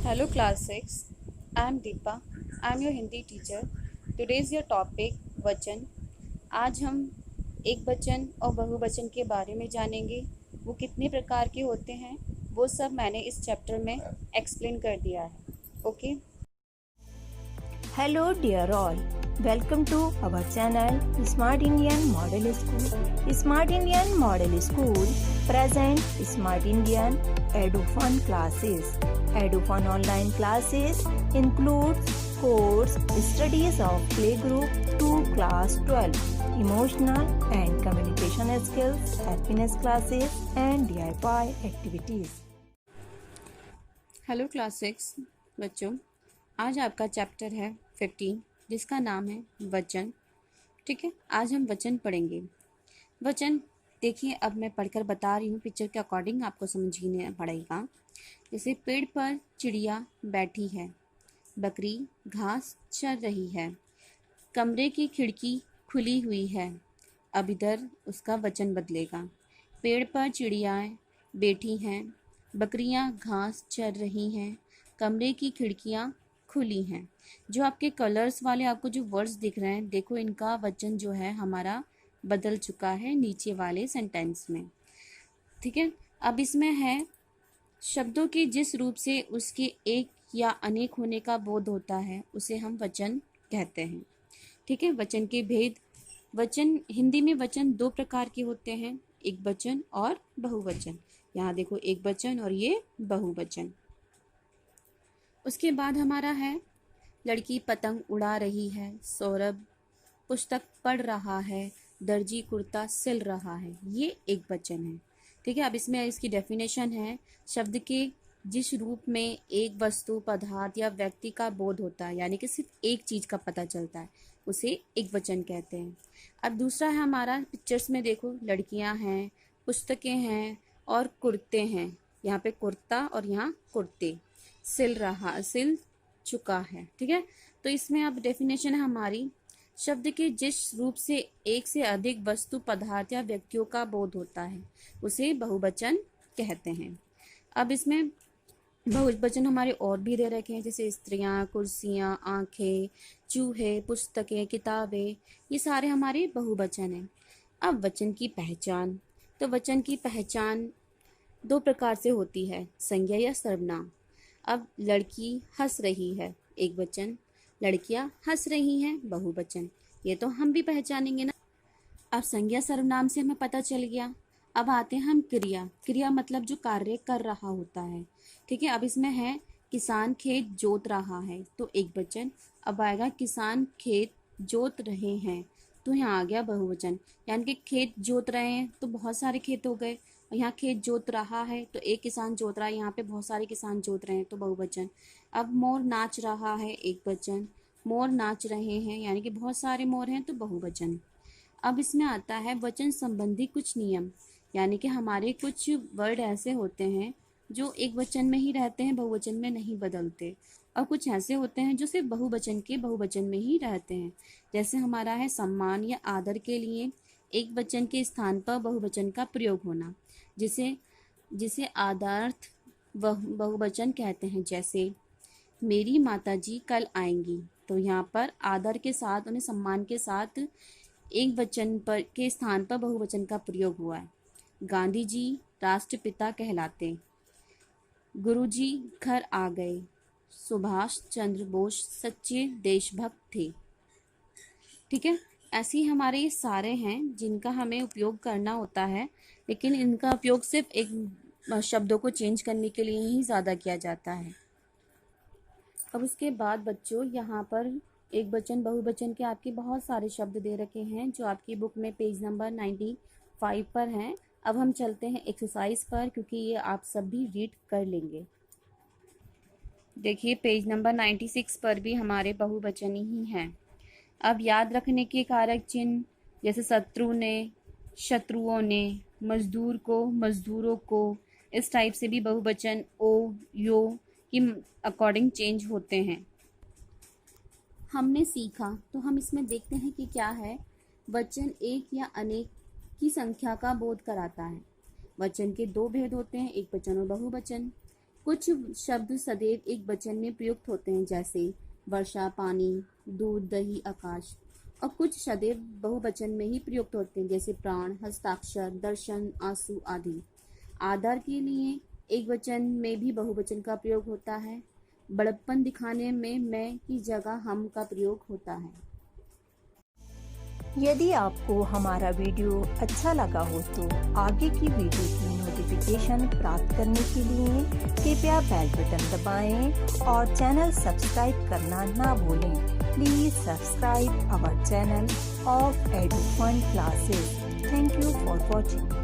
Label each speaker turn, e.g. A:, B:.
A: Hello class 6. I am Deepa. I am your Hindi teacher. Today is your topic वचन. आज हम एक वचन और बहुवचन के बारे में जानेंगे. वो कितने प्रकार के होते हैं वो सब मैंने इस चैप्टर में एक्सप्लेन कर दिया है. Okay.
B: Hello dear all, welcome to our channel Smart Indian Model School. Smart Indian Model School present Smart Indian EduFun classes. EduFun online classes includes course studies of playgroup to class 12, emotional and communication skills, happiness classes and DIY activities.
A: Hello class 6 बच्चों. आज आपका chapter है 15 जिसका नाम है वचन. ठीक है, आज हम वचन पढ़ेंगे. वचन देखिए, अब मैं पढ़कर बता रही हूँ, पिक्चर के अकॉर्डिंग आपको समझना पड़ेगा. जैसे पेड़ पर चिड़िया बैठी है, बकरी घास चर रही है, कमरे की खिड़की खुली हुई है. अब इधर उसका वचन बदलेगा. पेड़ पर चिड़ियाएँ बैठी हैं, बकरियां घास चर रही हैं, कमरे की खिड़कियां खुली हैं. जो आपके कलर्स वाले आपको जो वर्ड्स दिख रहे हैं, देखो इनका वचन जो है हमारा बदल चुका है नीचे वाले सेंटेंस में. ठीक है, अब इसमें है शब्दों के जिस रूप से उसके एक या अनेक होने का बोध होता है उसे हम वचन कहते हैं. ठीक है, वचन के भेद. वचन हिंदी में वचन दो प्रकार के होते हैं, एक वचन और बहुवचन. यहाँ देखो एक वचन और ये बहुवचन. उसके बाद हमारा है लड़की पतंग उड़ा रही है, सौरभ पुस्तक पढ़ रहा है, दर्जी कुर्ता सिल रहा है. ये एक वचन है. ठीक है, अब इसमें इसकी डेफिनेशन है शब्द के जिस रूप में एक वस्तु पदार्थ या व्यक्ति का बोध होता है, यानी कि सिर्फ एक चीज का पता चलता है, उसे एक वचन कहते हैं. अब दूसरा है हमारा, पिक्चर्स में देखो लड़कियां हैं, पुस्तकें हैं और कुर्ते हैं. यहाँ पे कुर्ता और यहाँ कुर्ते. सिल चुका है. ठीक है, तो इसमें अब डेफिनेशन है हमारी शब्द के जिस रूप से एक से अधिक वस्तु पदार्थ या व्यक्तियों का बोध होता है उसे बहुवचन कहते हैं. अब इसमें बहुवचन हमारे और भी दे रखे हैं, जैसे स्त्रियां, कुर्सियां, आंखें, चूहे, पुस्तकें, किताबें. ये सारे हमारे बहुवचन हैं. अब वचन की पहचान. तो वचन की पहचान दो प्रकार से होती है, संज्ञा या सर्वनाम. अब लड़की हंस रही है, एक वचन. लड़कियां हंस रही हैं, बहुवचन. ये तो हम भी पहचानेंगे ना. अब संज्ञा सर्वनाम से हमें पता चल गया. अब आते हैं हम क्रिया. क्रिया मतलब जो कार्य कर रहा होता है. ठीक है, अब इसमें है किसान खेत जोत रहा है, तो एक वचन. अब आएगा किसान खेत जोत रहे हैं, तो यहाँ आ गया बहुवचन. यानी कि खेत जोत रहे हैं तो बहुत सारे खेत हो गए, और यहाँ खेत जोत रहा है तो एक किसान जोत रहा है, यहाँ पे बहुत सारे किसान जोत रहे हैं, तो बहुवचन. अब मोर नाच रहा है, एक वचन. मोर नाच रहे हैं यानी कि बहुत सारे मोर हैं, तो बहुवचन. अब इसमें आता है वचन संबंधी कुछ नियम, यानी कि हमारे कुछ वर्ड ऐसे होते हैं जो एक वचन में ही रहते हैं, बहुवचन में नहीं बदलते, और कुछ ऐसे होते हैं जो सिर्फ बहुवचन के बहुवचन में ही रहते हैं. जैसे हमारा है सम्मान या आदर के लिए एक वचन के स्थान पर बहुवचन का प्रयोग होना, जिसे जिसे आदर्थ बहुवचन कहते हैं. जैसे मेरी माताजी कल आएंगी, तो यहाँ पर आदर के साथ, उन्हें सम्मान के साथ एक वचन पर के स्थान पर बहुवचन का प्रयोग हुआ है. गांधी जी राष्ट्रपिता कहलाते. गुरुजी घर आ गए. सुभाष चंद्र बोस सच्चे देशभक्त थे. ठीक है, ऐसे ही हमारे ये सारे हैं जिनका हमें उपयोग करना होता है, लेकिन इनका उपयोग सिर्फ एक शब्दों को चेंज करने के लिए ही ज़्यादा किया जाता है. अब उसके बाद बच्चों यहाँ पर एक वचन बहुवचन के आपके बहुत सारे शब्द दे रखे हैं जो आपकी बुक में पेज नंबर 95 पर हैं. अब हम चलते हैं एक्सरसाइज पर, क्योंकि ये आप सब भी रीड कर लेंगे. देखिए पेज नंबर 96 पर भी हमारे बहुवचन ही हैं. अब याद रखने के कारक चिन्ह, जैसे शत्रु ने, शत्रुओं ने, मजदूर को, मजदूरों को, इस टाइप से भी बहुवचन ओ, यो की अकॉर्डिंग चेंज होते हैं. हमने सीखा, तो हम इसमें देखते हैं कि क्या है. वचन एक या अनेक की संख्या का बोध कराता है. वचन के दो भेद होते हैं, एक वचन और बहुवचन. कुछ शब्द सदैव एक वचन में प्रयुक्त होते हैं, जैसे वर्षा, पानी, दूध, दही, आकाश। और कुछ सदैव बहुवचन में ही प्रयुक्त होते हैं, जैसे प्राण, हस्ताक्षर, दर्शन, आंसू आदि। आदर के लिए एक वचन में भी बहुवचन का प्रयोग होता है। बड़प्पन दिखाने में मैं की जगह हम का प्रयोग होता है।
B: यदि आपको हमारा वीडियो अच्छा लगा हो तो आगे की वीडियो की नोटिफिकेशन प्राप्त करने के लिए कृपया बेल बटन दबाएं और चैनल सब्सक्राइब करना ना भूलें। Please subscribe our channel of Edufun classes. Thank you for watching.